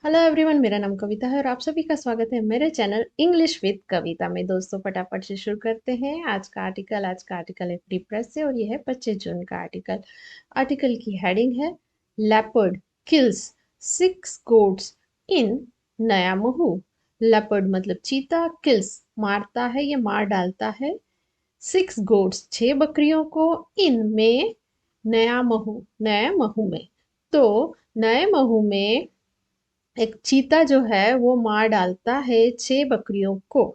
Hello everyone, मेरा नाम कविता है और आप सभी का स्वागत है मेरे चैनल इंग्लिश विद कविता में। दोस्तों, फटाफट से शुरू करते हैं आज का आर्टिकल है फ्री प्रेस से और ये है 25 जून का आर्टिकल। आर्टिकल की हेडिंग है लेपर्ड किल्स 6 goats इन नया महू। लेपर्ड मतलब चीता, किल्स मारता है, ये मार डालता है। 6 goats 6 बकरियों को, इनमें नया महू में। तो नए महू में एक चीता जो है वो मार डालता है 6 बकरियों को।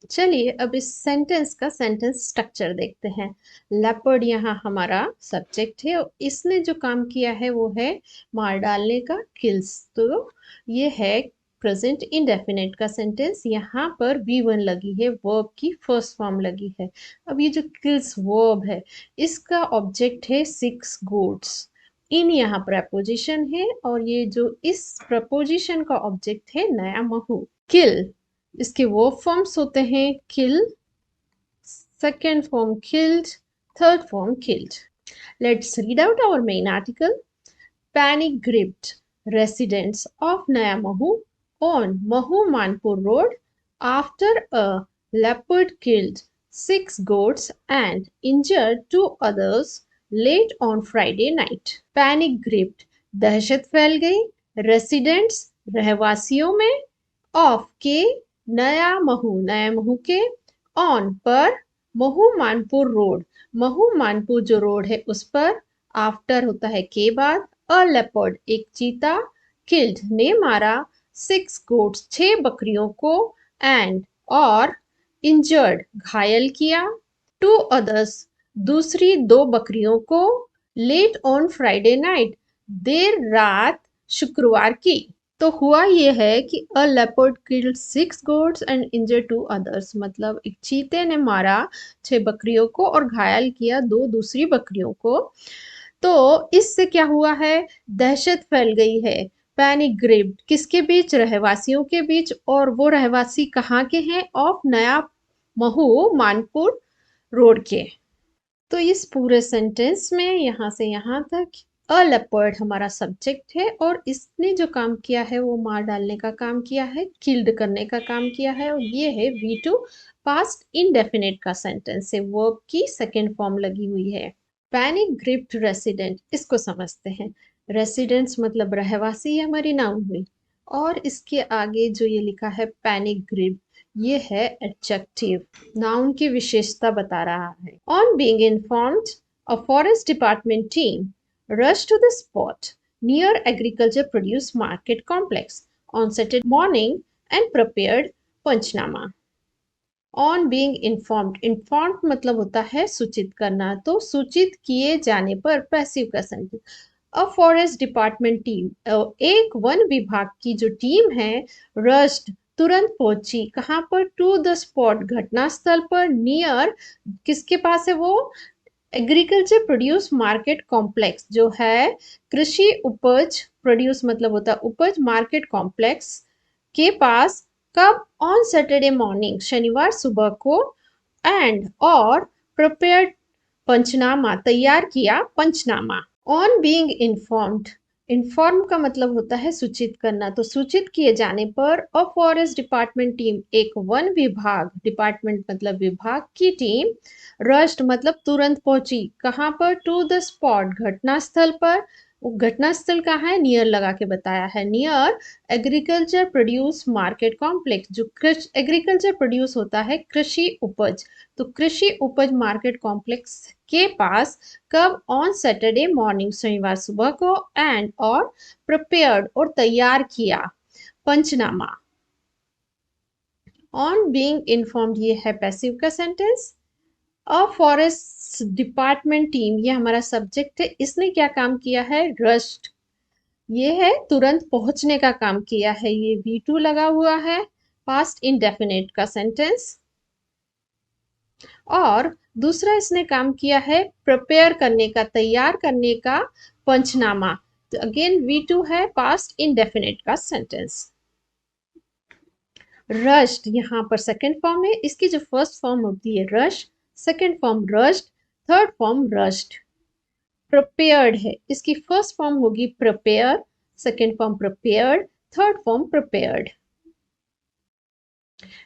चलिए अब इस सेंटेंस का सेंटेंस स्ट्रक्चर देखते हैं। लेपर्ड यहाँ हमारा सब्जेक्ट है और इसने जो काम किया है वो है मार डालने का, किल्स। तो ये है प्रेजेंट इंडेफिनिट का सेंटेंस। यहाँ पर V1 लगी है, वर्ब की फर्स्ट फॉर्म लगी है। अब ये जो किल्स वर्ब है इसका ऑब्जेक्ट है 6 goats। इन यहाँ प्रपोजिशन है और ये जो इस प्रपोजिशन का ऑब्जेक्ट है नया महू। किल, इसके वर्ब फॉर्म्स होते हैं kill, second form killed, third form killed. Let's read out our main article. Panic gripped residents of Naya Mahu on Mahu Manpur Road after a leopard killed 6 goats and injured 2 others late on Friday night. Panic gripped, दहशत फैल गई, residents रहवासियों में, of के नया महू के, on पर Mhow Manpur road, Mhow Manpur जो रोड है उस पर, आफ्टर होता है के बाद, अ लेपर्ड एक चीता, किल्ड ने मारा, 6 goats 6 बकरियों को, एंड और इंजर्ड घायल किया, 2 others दूसरी 2 बकरियों को, लेट ऑन फ्राइडे नाइट देर रात शुक्रवार की। तो हुआ ये है कि अ leopard killed 6 goats and injured 2 others, मतलब एक चीते ने मारा 6 बकरियों को और घायल किया 2 दूसरी बकरियों को। तो इससे क्या हुआ है, दहशत फैल गई है। पैनिक ग्रिप्ड किसके बीच, रहवासियों के बीच, और वो रहवासी कहाँ के हैं, ऑफ नया महू मानपुर रोड के। तो इस पूरे सेंटेंस में यहाँ से यहाँ तक अ लेपर्ड हमारा सब्जेक्ट है और इसने जो काम किया है वो मार डालने का काम किया है, किल्ड करने का काम किया है। और ये है V2 पास्ट इंडेफिनिट का सेंटेंस है, वर्ब की सेकेंड फॉर्म लगी हुई है। पैनिक ग्रिप्ड रेसिडेंट, इसको समझते हैं। रेसिडेंट्स मतलब रहवासी, ये हमारी नाउन हुई। और इसके आगे जो ये लिखा है पैनिक ग्रिप्ड, ये है एडजेक्टिव, नाउन की विशेषता बता रहा है। On being informed, a forest department team rushed to the spot near agriculture produce market complex on Saturday morning and prepared panchnama. On being informed, informed मतलब होता है सूचित करना, तो सूचित किए जाने पर पैसिव का sentence. A forest department team, एक वन विभाग की जो टीम है, रश्ड तुरंत पहुंची, कहाँ पर, टू द स्पॉट घटनास्थल पर, नियर किसके पास है वो, एग्रीकल्चर प्रोड्यूस मार्केट कॉम्प्लेक्स जो है कृषि उपज, प्रोड्यूस मतलब होता है उपज, मार्केट कॉम्प्लेक्स के पास। कब, ऑन सैटरडे मॉर्निंग शनिवार सुबह को, एंड और प्रिपेयर्ड पंचनामा तैयार किया पंचनामा। ऑन बीइंग इन्फॉर्म्ड, इन्फॉर्म का मतलब होता है सूचित करना, तो सूचित किए जाने पर अ फॉरेस्ट डिपार्टमेंट टीम एक वन विभाग, डिपार्टमेंट मतलब विभाग की टीम, रश्ड मतलब तुरंत पहुंची, कहाँ पर, टू द स्पॉट घटनास्थल पर। वो घटनास्थल कहाँ है, नियर लगा के बताया है, near agriculture produce market complex, जो एग्रीकल्चर प्रोड्यूस होता है कृषि उपज, तो कृषि उपज मार्केट कॉम्प्लेक्स के पास। कब, ऑन सैटरडे मॉर्निंग शनिवार सुबह को, एंड और प्रिपेयर्ड और तैयार किया पंचनामा। ऑन बीइंग इन्फॉर्म्ड ये है पैसिव का sentence. A forest department team ये हमारा सब्जेक्ट है, इसने क्या काम किया है, रश्ड, ये है तुरंत पहुंचने का काम किया है, ये V2 लगा हुआ है, पास्ट इंडेफिनिट का सेंटेंस। और दूसरा इसने काम किया है प्रिपेयर करने का, तैयार करने का, पंचनामा, तो अगेन V2 है, पास्ट इंडेफिनिट का सेंटेंस। रश्ड यहाँ पर सेकंड फॉर्म है, इसकी जो फर्स्ट फॉर्म होती है rush, second form rushed, third form rushed. Prepared है, इसकी फर्स्ट फॉर्म होगी prepare, second form prepared, third form prepared.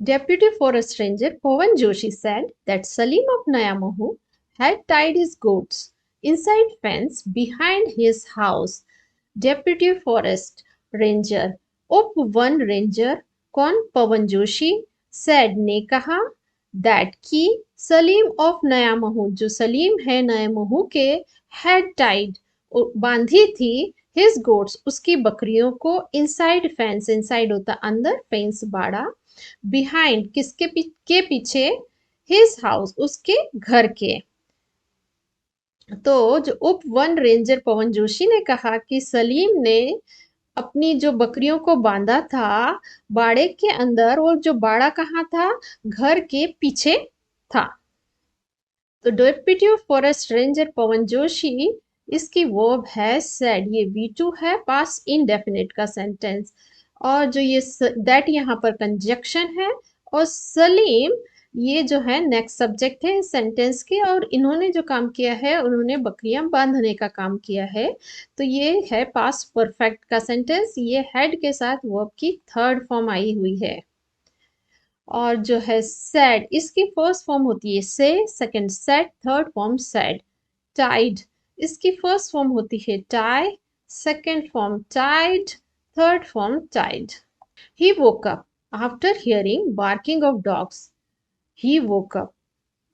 Deputy Forest Ranger Pawan Joshi said that Salim of Nayamahu had tied his goats inside fence behind his house. Deputy Forest Ranger उप one ranger कौन पवन Joshi said ने कहा that कि Salim of नयामहू जो सलीम है नयामहू के had tied बांधी थी his goats उसकी बकरियों को inside fence inside होता अंदर फेंस बाड़ा बिहाइंड किसके के पीछे हिज हाउस उसके घर के। तो जो उप वन रेंजर पवन जोशी ने कहा कि सलीम ने अपनी जो बकरियों को बांधा था बाड़े के अंदर और जो बाड़ा कहाँ था घर के पीछे था। तो डेप्यूटी फॉरेस्ट रेंजर पवन जोशी इसकी वर्ब है सेड ये V2 है पास इंडेफिनिट का सेंटेंस और जो ये दैट यहाँ पर कंजक्शन है और सलीम ये जो है नेक्स्ट सब्जेक्ट है सेंटेंस के और इन्होंने जो काम किया है उन्होंने बकरियां बांधने का काम किया है। तो ये है पास्ट परफेक्ट का सेंटेंस ये हेड के साथ वर्ब की थर्ड फॉर्म आई हुई है। और जो है सैड इसकी फर्स्ट फॉर्म होती है say second said third form said. Tied इसकी फर्स्ट फॉर्म होती है tie second form tied third form tied. He woke up after hearing barking of dogs he woke up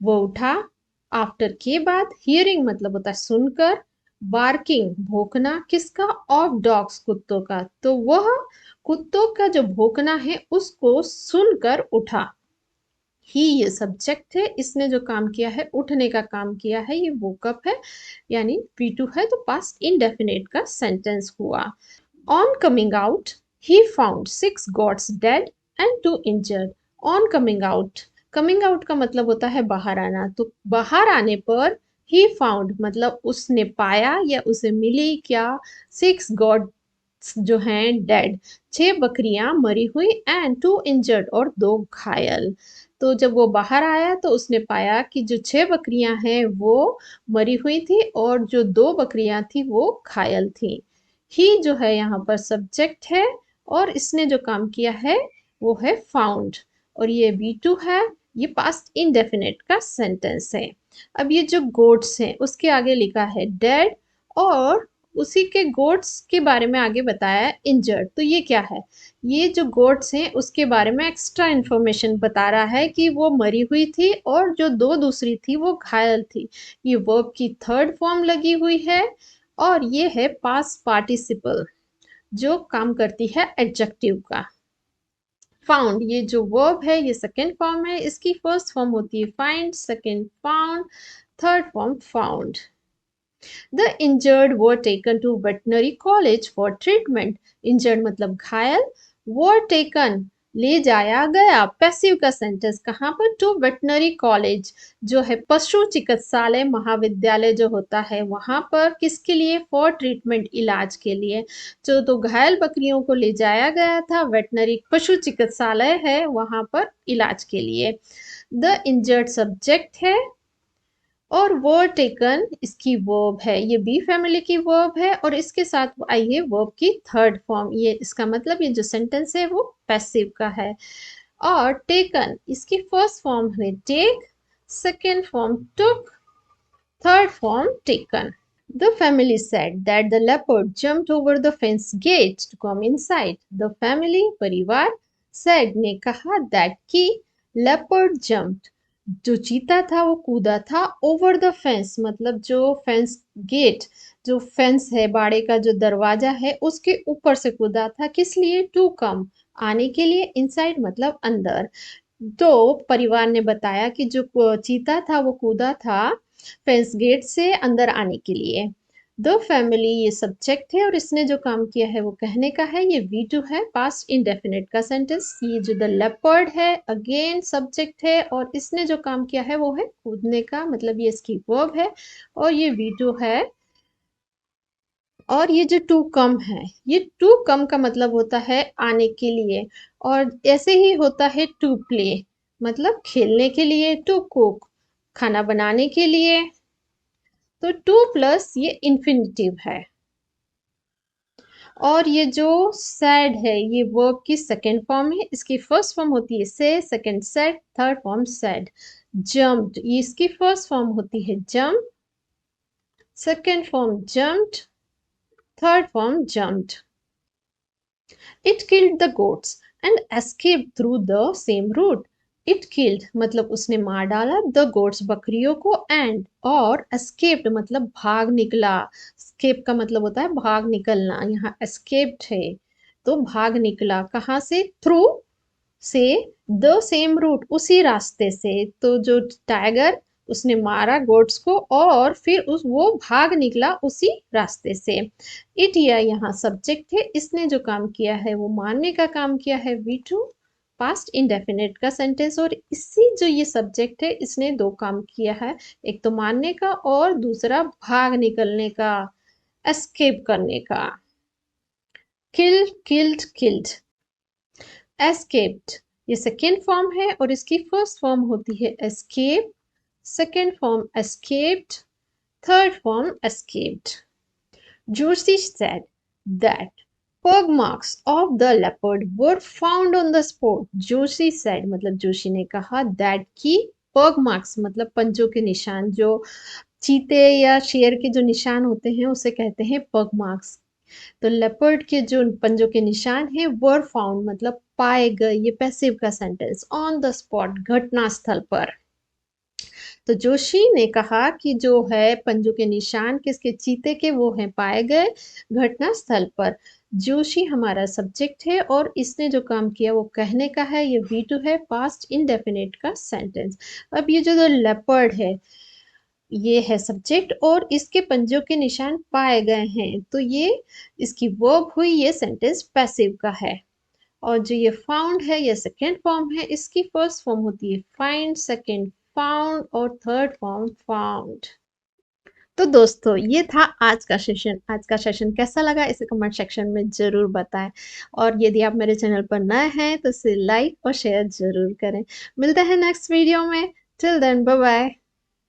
वो उठा आफ्टर के बाद हियरिंग मतलब होता है सुनकर बार्किंग भौंकना किसका ऑफ डॉग्स कुत्तों का तो वह कुत्तों का जो भौंकना है उसको सुनकर उठा। ही ये सब्जेक्ट है इसने जो काम किया है उठने का काम किया है ये वोकअप है यानी V2 है तो पास्ट इंडेफिनिट का सेंटेंस हुआ। On coming out he found 6 goats dead and 2 injured. On coming out का मतलब होता है बाहर आना तो बाहर आने पर ही फाउंड मतलब उसने पाया या उसे मिली क्या 6 goats जो हैं डेड 6 बकरियां मरी हुई एंड 2 इंजर्ड और 2 घायल। तो जब वो बाहर आया तो उसने पाया कि जो 6 बकरियां हैं वो मरी हुई थी और जो 2 बकरियां थी वो घायल थी। ही जो है यहाँ पर सब्जेक्ट है और इसने जो काम किया है वो है फाउंड और ये V2 है ये पास्ट इंडेफिनिट का सेंटेंस है। अब ये जो गोट्स हैं उसके आगे लिखा है डेड और उसी के गोट्स के बारे में आगे बताया है इंजर्ड तो ये क्या है ये जो गोट्स हैं उसके बारे में एक्स्ट्रा इन्फॉर्मेशन बता रहा है कि वो मरी हुई थी और जो 2 दूसरी थी वो घायल थी। ये वर्ब की थर्ड फॉर्म लगी हुई है और ये है पास्ट पार्टिसिपल जो काम करती है एडजेक्टिव का। फाउंड ये जो वर्ब है ये सेकेंड फॉर्म है इसकी फर्स्ट फॉर्म होती है find second found third form found. The injured were taken to veterinary college for treatment. Injured मतलब घायल were taken ले जाया गया पैसिव का सेंटेंस कहाँ पर टू वेटनरी कॉलेज जो है पशु चिकित्सालय महाविद्यालय जो होता है वहां पर किसके लिए फॉर ट्रीटमेंट इलाज के लिए जो तो घायल बकरियों को ले जाया गया था वेटनरी पशु चिकित्सालय है वहां पर इलाज के लिए। द इंजर्ड सब्जेक्ट है और वर्ड टेकन इसकी वर्ब है ये बी फैमिली की वर्ब है और इसके साथ आई है वर्ब की थर्ड फॉर्म ये इसका मतलब ये जो सेंटेंस है वो पैसिव का है। और टेकन इसकी फर्स्ट फॉर्म है take second form took third form taken. The family said that the leopard jumped over the fence gate to come inside. The family परिवार said ने कहा that कि leopard jumped जो चीता था वो कूदा था over the fence मतलब जो फेंस गेट जो फेंस है बाड़े का जो दरवाजा है उसके ऊपर से कूदा था किस लिए टू कम आने के लिए इनसाइड मतलब अंदर। तो परिवार ने बताया कि जो चीता था वो कूदा था फेंस गेट से अंदर आने के लिए। द फैमिली ये सब्जेक्ट है और इसने जो काम किया है वो कहने का है ये V2 है पास्ट इंडेफिनिट का सेंटेंस। ये जो द लेपर्ड है अगेन सब्जेक्ट है और इसने जो काम किया है वो है कूदने का मतलब ये इसकी वर्ब है और ये V2 है। और ये जो टू कम है ये टू कम का मतलब होता है आने के लिए और ऐसे ही होता है टू प्ले मतलब खेलने के लिए टू कुक खाना बनाने के लिए। तो टू प्लस ये इन्फिनिटिव है और ये जो सैड है ये वर्ब की सेकेंड फॉर्म है, इसकी फर्स्ट फॉर्म होती है say, second said, third form said. Jumped, ये इसकी फर्स्ट फॉर्म होती है jump, second form jumped, third form jumped. It killed the goats and escaped through the same route. It killed मतलब उसने मार डाला, द गोट्स बकरियों को, एंड और एस्केप्ड मतलब भाग निकला। स्केप का मतलब होता है भाग निकलना, यहाँ एस्केप्ड है तो भाग निकला। कहाँ से? थ्रू से, द सेम रूट उसी रास्ते से। तो जो टाइगर उसने मारा गोट्स को और फिर उस वो भाग निकला उसी रास्ते से। इट या यहाँ सब्जेक्ट है, इसने जो काम किया है वो मारने का काम किया है। वी टू पास्ट इंडेफिनिट का सेंटेंस, और इसी जो ये सब्जेक्ट है इसने दो काम किया है, एक तो मारने का और दूसरा भाग निकलने का, एस्केप करने का। किल, किल्ड, किल्ड। एस्केप्ड ये सेकेंड फॉर्म है और इसकी फर्स्ट फॉर्म होती है escape, second form escaped, third form escaped. Joshi said that pug marks of the leopard were found on the spot. Joshi said मतलब जोशी ने कहा that की pug marks मतलब पंजों के निशान, जो चीते या शेर के जो निशान होते हैं उसे कहते हैं पग मार्क्स। तो लेपर्ड के जो पंजों के निशान हैं वर फाउंड मतलब पाए गए, ये पैसिव का सेंटेंस, ऑन द स्पॉट घटना स्थल पर। तो जोशी ने कहा कि जो है पंजों के निशान किसके? चीते के, वो हैं पाए गए घटना स्थल पर। जोशी हमारा सब्जेक्ट है और इसने जो काम किया वो कहने का है, ये वी टू है, पास्ट इंडेफिनिट का सेंटेंस। अब ये जो लेपर्ड है ये है सब्जेक्ट और इसके पंजों के निशान पाए गए हैं, तो ये इसकी वर्ब हुई, ये सेंटेंस पैसिव का है। और जो ये फाउंड है ये सेकेंड फॉर्म है, इसकी फर्स्ट फॉर्म होती है फाइंड, सेकेंड फाउंड और थर्ड फॉर्म फाउंड। तो दोस्तों ये था आज का सेशन। आज का सेशन कैसा लगा इसे कमेंट सेक्शन में जरूर बताएं, और यदि आप मेरे चैनल पर नए हैं तो इसे लाइक और शेयर जरूर करें। मिलते हैं नेक्स्ट वीडियो में। Till then bye bye.